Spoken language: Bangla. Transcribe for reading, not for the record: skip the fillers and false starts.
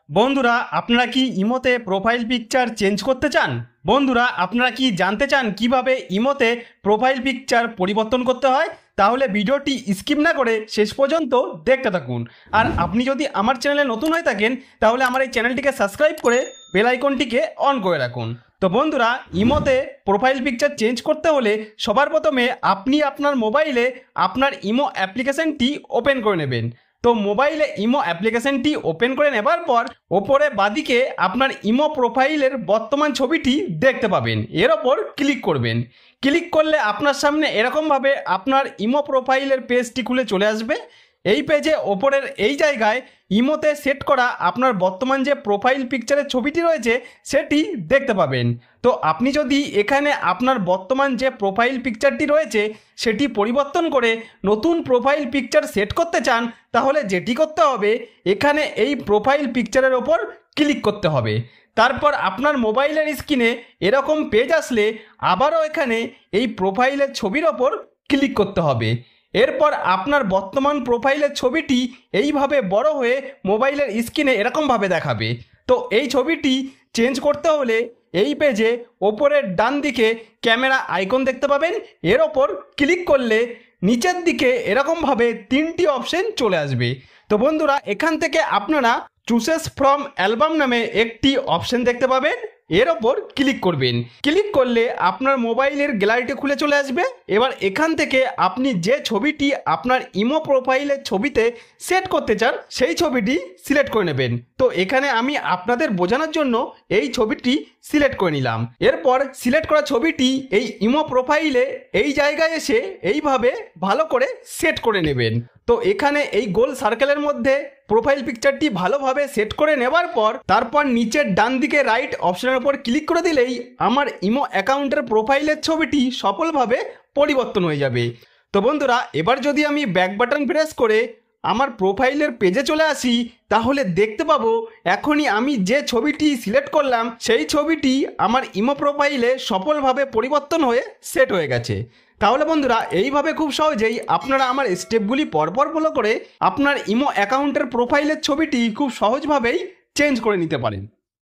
বন্ধুরা আপনারা কি ইমোতে প্রোফাইল পিকচার চেঞ্জ করতে চান? বন্ধুরা আপনারা কি জানতে চান কিভাবে ইমোতে প্রোফাইল পিকচার পরিবর্তন করতে হয়? তাহলে ভিডিওটি স্কিপ না করে শেষ পর্যন্ত দেখতে থাকুন। আর আপনি যদি আমার চ্যানেলে নতুন হয়ে থাকেন তাহলে আমার এই চ্যানেলটিকে সাবস্ক্রাইব করে বেল আইকনটিকে অন করে রাখুন। তো বন্ধুরা ইমোতে প্রোফাইল পিকচার চেঞ্জ করতে হলে সবার প্রথমে আপনি আপনার মোবাইলে আপনার ইমো অ্যাপ্লিকেশনটি ওপেন করে নেবেন। তো মোবাইলে ইমো অ্যাপ্লিকেশনটি ওপেন করে নেবার পর ওপরে বাদিকে আপনার ইমো প্রোফাইলের বর্তমান ছবিটি দেখতে পাবেন, এর ওপর ক্লিক করবেন। ক্লিক করলে আপনার সামনে এরকমভাবে আপনার ইমো প্রোফাইলের পেজটি খুলে চলে আসবে। এই পেজে ওপরের এই জায়গায় ইমোতে সেট করা আপনার বর্তমান যে প্রোফাইল পিকচারের ছবিটি রয়েছে সেটি দেখতে পাবেন। তো আপনি যদি এখানে আপনার বর্তমান যে প্রোফাইল পিকচারটি রয়েছে সেটি পরিবর্তন করে নতুন প্রোফাইল পিকচার সেট করতে চান তাহলে যেটি করতে হবে এখানে এই প্রোফাইল পিকচারের ওপর ক্লিক করতে হবে। তারপর আপনার মোবাইলের স্ক্রিনে এরকম পেজ আসলে আবারও এখানে এই প্রোফাইলের ছবির ওপর ক্লিক করতে হবে। এরপর আপনার বর্তমান প্রোফাইলের ছবিটি এইভাবে বড় হয়ে মোবাইলের স্ক্রিনে এরকমভাবে দেখাবে। তো এই ছবিটি চেঞ্জ করতে হলে এই পেজে ওপরের ডান দিকে ক্যামেরা আইকন দেখতে পাবেন, এর ওপর ক্লিক করলে নিচের দিকে এরকমভাবে তিনটি অপশন চলে আসবে। তো বন্ধুরা এখান থেকে আপনারা চুজেস ফ্রম অ্যালবাম নামে একটি অপশন দেখতে পাবেন, এর ওপর ক্লিক করবেন। ক্লিক করলে আপনার মোবাইলের গ্যালারিতে খুলে চলে আসবে। এবার এখান থেকে আপনি যে ছবিটি আপনার ইমো প্রোফাইলের ছবিতে সেট করতে চান সেই ছবিটি সিলেক্ট করে নেবেন। তো এখানে আমি আপনাদের বোঝানোর জন্য এই ছবিটি সিলেক্ট করে নিলাম। এরপর সিলেক্ট করা ছবিটি এই ইমো প্রোফাইলে এই জায়গায় এসে এইভাবে ভালো করে সেট করে নেবেন। তো এখানে এই গোল সার্কেলের মধ্যে প্রোফাইল পিকচারটি ভালোভাবে সেট করে নেবার পর তারপর নিচের ডান দিকে রাইট অপশনের উপর ক্লিক করে দিলেই আমার ইমো অ্যাকাউন্টের প্রোফাইলের ছবিটি সফলভাবে পরিবর্তন হয়ে যাবে। তো বন্ধুরা এবার যদি আমি ব্যাক বাটন প্রেস করে আমার প্রোফাইলের পেজে চলে আসি তাহলে দেখতে পাবো এখনই আমি যে ছবিটি সিলেক্ট করলাম সেই ছবিটি আমার ইমো প্রোফাইলে সফলভাবে পরিবর্তন হয়ে সেট হয়ে গেছে। তাহলে বন্ধুরা এইভাবে খুব সহজেই আপনারা আমার স্টেপগুলি পরপর ফলো করে আপনার ইমো অ্যাকাউন্টের প্রোফাইলের ছবিটি খুব সহজভাবেই চেঞ্জ করে নিতে পারেন।